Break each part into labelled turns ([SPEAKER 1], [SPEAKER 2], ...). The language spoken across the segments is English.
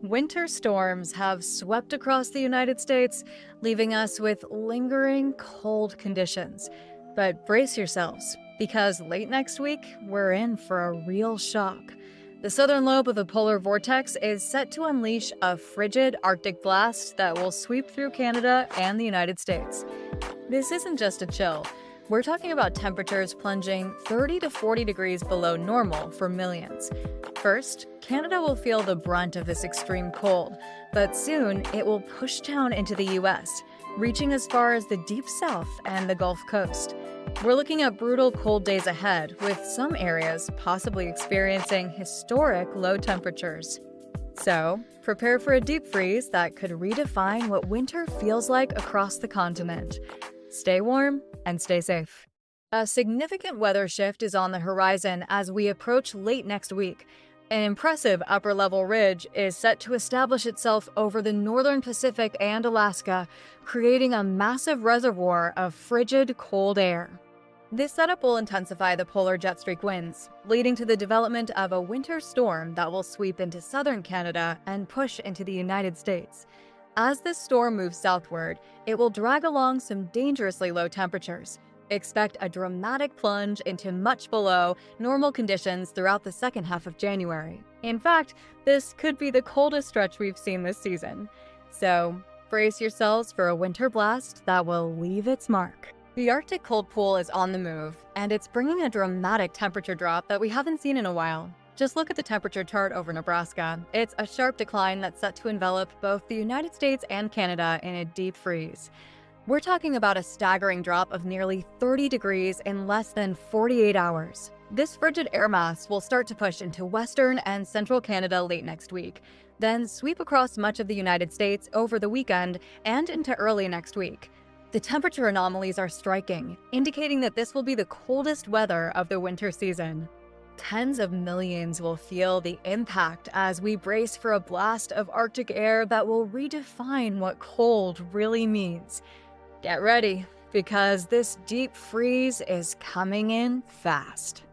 [SPEAKER 1] Winter storms have swept across the United States, leaving us with lingering cold conditions. But brace yourselves, because late next week, we're in for a real shock. The southern lobe of the polar vortex is set to unleash a frigid Arctic blast that will sweep through Canada and the United States. This isn't just a chill. We're talking about temperatures plunging 30 to 40 degrees below normal for millions. First, Canada will feel the brunt of this extreme cold, but soon it will push down into the US, reaching as far as the deep south and the Gulf Coast. We're looking at brutal cold days ahead, with some areas possibly experiencing historic low temperatures. So, prepare for a deep freeze that could redefine what winter feels like across the continent. Stay warm and stay safe. A significant weather shift is on the horizon as we approach late next week. An impressive upper-level ridge is set to establish itself over the northern Pacific and Alaska, creating a massive reservoir of frigid, cold air. This setup will intensify the polar jet streak winds, leading to the development of a winter storm that will sweep into southern Canada and push into the United States. As this storm moves southward, it will drag along some dangerously low temperatures. Expect a dramatic plunge into much below normal conditions throughout the second half of January. In fact, this could be the coldest stretch we've seen this season. So, brace yourselves for a winter blast that will leave its mark. The Arctic cold pool is on the move, and it's bringing a dramatic temperature drop that we haven't seen in a while. Just look at the temperature chart over Nebraska. It's a sharp decline that's set to envelop both the United States and Canada in a deep freeze. We're talking about a staggering drop of nearly 30 degrees in less than 48 hours. This frigid air mass will start to push into western and central Canada late next week, then sweep across much of the United States over the weekend and into early next week. The temperature anomalies are striking, indicating that this will be the coldest weather of the winter season. Tens of millions will feel the impact as we brace for a blast of Arctic air that will redefine what cold really means. Get ready, because this deep freeze is coming in fast.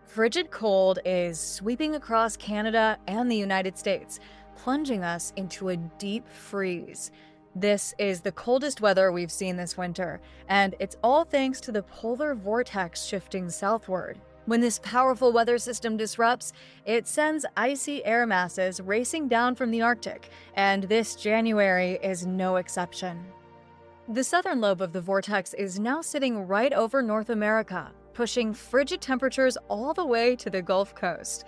[SPEAKER 1] Frigid cold is sweeping across Canada and the United States, plunging us into a deep freeze. This is the coldest weather we've seen this winter, and it's all thanks to the polar vortex shifting southward. When this powerful weather system disrupts, it sends icy air masses racing down from the Arctic, and this January is no exception. The southern lobe of the vortex is now sitting right over North America, pushing frigid temperatures all the way to the Gulf Coast.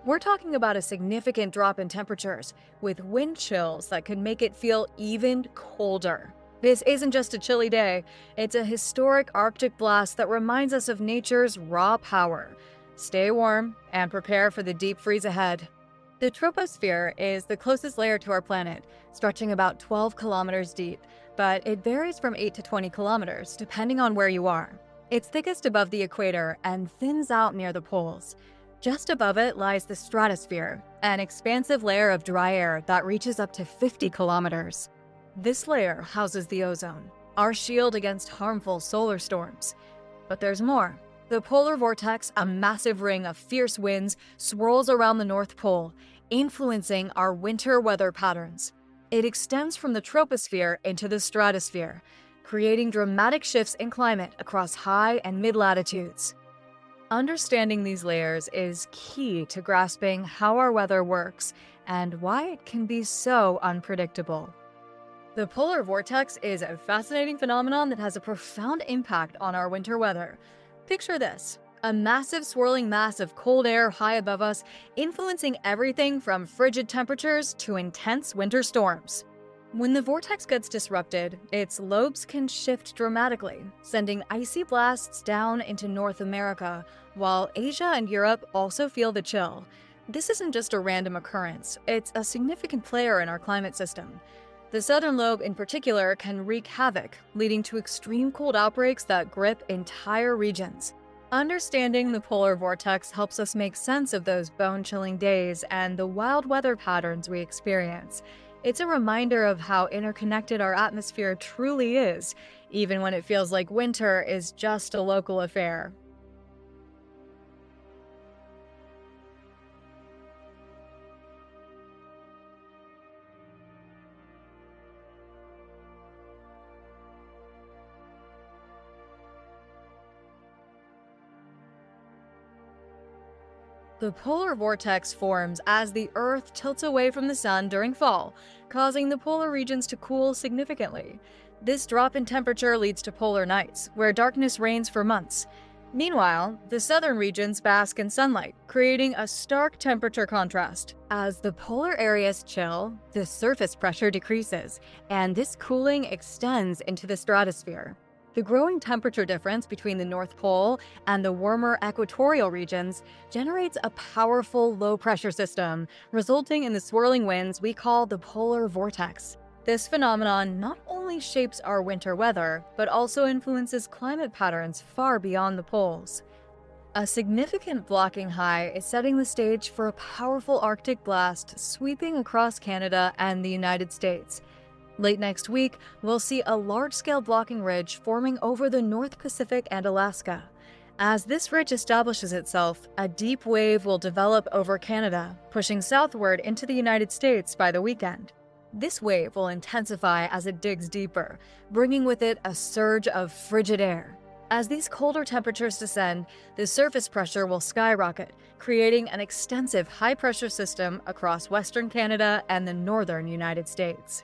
[SPEAKER 1] We're talking about a significant drop in temperatures, with wind chills that could make it feel even colder. This isn't just a chilly day, it's a historic Arctic blast that reminds us of nature's raw power. Stay warm and prepare for the deep freeze ahead. The troposphere is the closest layer to our planet, stretching about 12 kilometers deep, but it varies from 8 to 20 kilometers, depending on where you are. It's thickest above the equator and thins out near the poles. Just above it lies the stratosphere, an expansive layer of dry air that reaches up to 50 kilometers. This layer houses the ozone, our shield against harmful solar storms. But there's more. The polar vortex, a massive ring of fierce winds, swirls around the North Pole, influencing our winter weather patterns. It extends from the troposphere into the stratosphere, creating dramatic shifts in climate across high and mid-latitudes. Understanding these layers is key to grasping how our weather works and why it can be so unpredictable. The polar vortex is a fascinating phenomenon that has a profound impact on our winter weather. Picture this: a massive swirling mass of cold air high above us, influencing everything from frigid temperatures to intense winter storms. When the vortex gets disrupted, its lobes can shift dramatically, sending icy blasts down into North America, while Asia and Europe also feel the chill. This isn't just a random occurrence, it's a significant player in our climate system. The southern lobe in particular can wreak havoc, leading to extreme cold outbreaks that grip entire regions. Understanding the polar vortex helps us make sense of those bone-chilling days and the wild weather patterns we experience. It's a reminder of how interconnected our atmosphere truly is, even when it feels like winter is just a local affair. The polar vortex forms as the Earth tilts away from the sun during fall, causing the polar regions to cool significantly. This drop in temperature leads to polar nights, where darkness reigns for months. Meanwhile, the southern regions bask in sunlight, creating a stark temperature contrast. As the polar areas chill, the surface pressure decreases, and this cooling extends into the stratosphere. The growing temperature difference between the North Pole and the warmer equatorial regions generates a powerful low-pressure system, resulting in the swirling winds we call the polar vortex. This phenomenon not only shapes our winter weather, but also influences climate patterns far beyond the poles. A significant blocking high is setting the stage for a powerful Arctic blast sweeping across Canada and the United States. Late next week, we'll see a large-scale blocking ridge forming over the North Pacific and Alaska. As this ridge establishes itself, a deep wave will develop over Canada, pushing southward into the United States by the weekend. This wave will intensify as it digs deeper, bringing with it a surge of frigid air. As these colder temperatures descend, the surface pressure will skyrocket, creating an extensive high-pressure system across western Canada and the northern United States.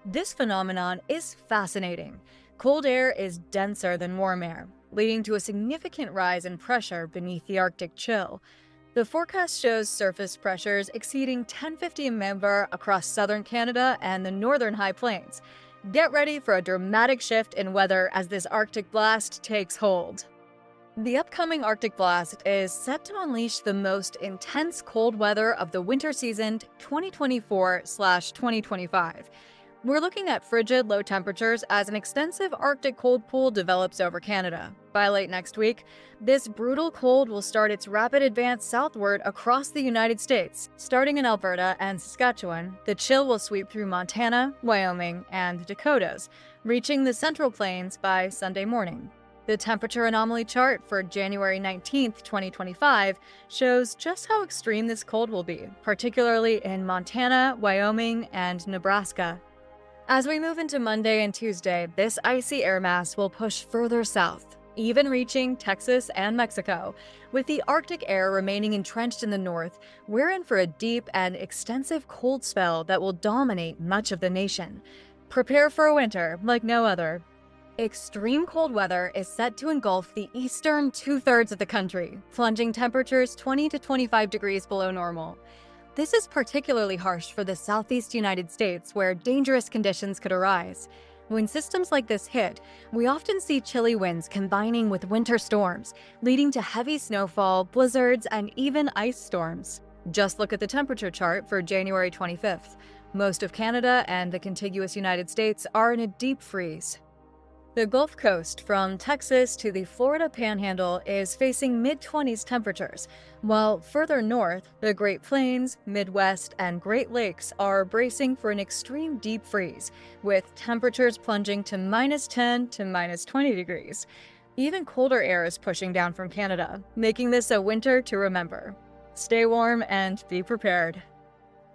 [SPEAKER 1] This phenomenon is fascinating. Cold air is denser than warm air, leading to a significant rise in pressure beneath the Arctic chill. The forecast shows surface pressures exceeding 1050 mmBAR across southern Canada and the northern High Plains. Get ready for a dramatic shift in weather as this Arctic blast takes hold. The upcoming Arctic blast is set to unleash the most intense cold weather of the winter season 2024/2025. We're looking at frigid low temperatures as an extensive Arctic cold pool develops over Canada. By late next week, this brutal cold will start its rapid advance southward across the United States. Starting in Alberta and Saskatchewan, the chill will sweep through Montana, Wyoming, and the Dakotas, reaching the Central Plains by Sunday morning. The temperature anomaly chart for January 19th, 2025 shows just how extreme this cold will be, particularly in Montana, Wyoming, and Nebraska. As we move into Monday and Tuesday, this icy air mass will push further south, even reaching Texas and Mexico. With the Arctic air remaining entrenched in the north, we're in for a deep and extensive cold spell that will dominate much of the nation. Prepare for a winter like no other. Extreme cold weather is set to engulf the eastern two-thirds of the country, plunging temperatures 20 to 25 degrees below normal. This is particularly harsh for the southeast United States, where dangerous conditions could arise. When systems like this hit, we often see chilly winds combining with winter storms, leading to heavy snowfall, blizzards, and even ice storms. Just look at the temperature chart for January 25th. Most of Canada and the contiguous United States are in a deep freeze. The Gulf Coast, from Texas to the Florida Panhandle, is facing mid-20s temperatures, while further north, the Great Plains, Midwest, and Great Lakes are bracing for an extreme deep freeze, with temperatures plunging to -10 to -20 degrees. Even colder air is pushing down from Canada, making this a winter to remember. Stay warm and be prepared.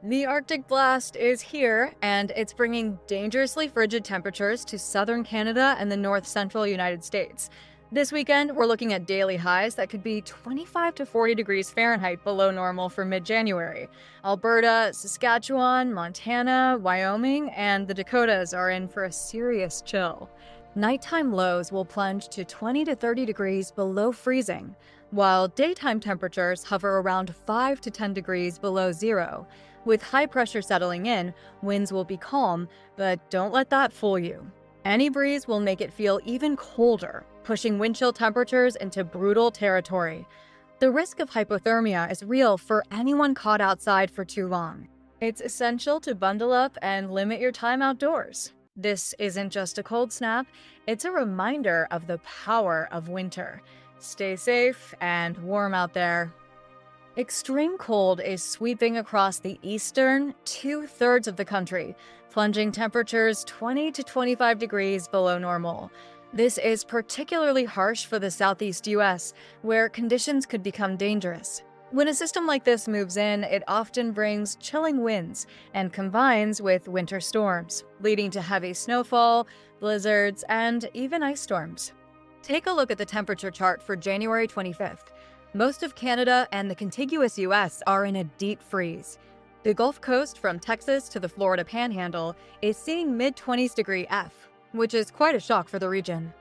[SPEAKER 1] The Arctic blast is here, and it's bringing dangerously frigid temperatures to southern Canada and the north-central United States. This weekend, we're looking at daily highs that could be 25 to 40 degrees Fahrenheit below normal for mid-January. Alberta, Saskatchewan, Montana, Wyoming, and the Dakotas are in for a serious chill. Nighttime lows will plunge to 20 to 30 degrees below freezing, while daytime temperatures hover around 5 to 10 degrees below zero. With high pressure settling in, winds will be calm, but don't let that fool you. Any breeze will make it feel even colder, pushing wind chill temperatures into brutal territory. The risk of hypothermia is real for anyone caught outside for too long. It's essential to bundle up and limit your time outdoors. This isn't just a cold snap, it's a reminder of the power of winter. Stay safe and warm out there. Extreme cold is sweeping across the eastern two-thirds of the country, plunging temperatures 20 to 25 degrees below normal. This is particularly harsh for the southeast U.S., where conditions could become dangerous. When a system like this moves in, it often brings chilling winds and combines with winter storms, leading to heavy snowfall, blizzards, and even ice storms. Take a look at the temperature chart for January 25th. Most of Canada and the contiguous US are in a deep freeze. The Gulf Coast from Texas to the Florida Panhandle is seeing mid-20s degree F, which is quite a shock for the region.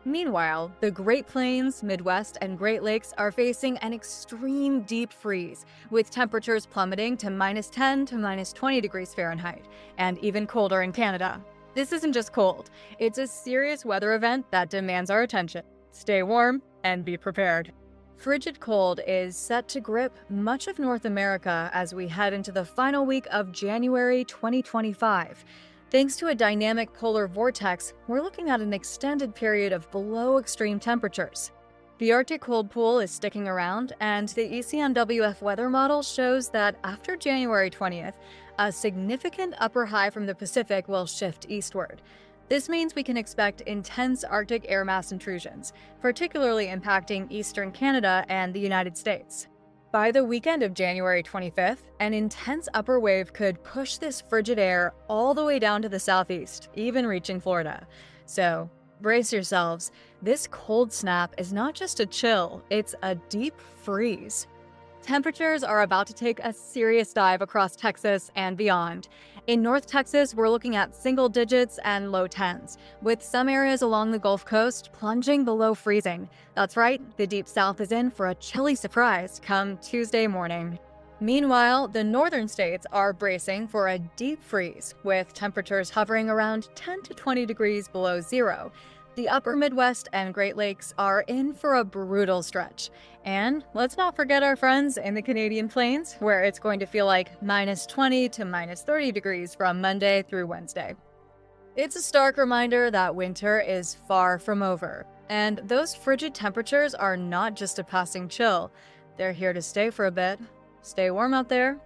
[SPEAKER 1] Meanwhile, the Great Plains, Midwest, and Great Lakes are facing an extreme deep freeze, with temperatures plummeting to -10 to -20 degrees Fahrenheit, and even colder in Canada. This isn't just cold, it's a serious weather event that demands our attention. Stay warm and be prepared. Frigid cold is set to grip much of North America as we head into the final week of January 2025. Thanks to a dynamic polar vortex, we're looking at an extended period of below extreme temperatures. The Arctic cold pool is sticking around, and the ECMWF weather model shows that after January 20th, a significant upper high from the Pacific will shift eastward. This means we can expect intense Arctic air mass intrusions, particularly impacting eastern Canada and the United States. By the weekend of January 25th, an intense upper wave could push this frigid air all the way down to the southeast, even reaching Florida. So, brace yourselves. This cold snap is not just a chill, it's a deep freeze. Temperatures are about to take a serious dive across Texas and beyond. In North Texas, we're looking at single digits and low tens, with some areas along the Gulf Coast plunging below freezing. That's right, the Deep South is in for a chilly surprise come Tuesday morning. Meanwhile, the northern states are bracing for a deep freeze, with temperatures hovering around 10 to 20 degrees below zero. The upper Midwest and Great Lakes are in for a brutal stretch. And let's not forget our friends in the Canadian Plains, where it's going to feel like -20 to -30 degrees from Monday through Wednesday. It's a stark reminder that winter is far from over. And those frigid temperatures are not just a passing chill. They're here to stay for a bit. Stay warm out there.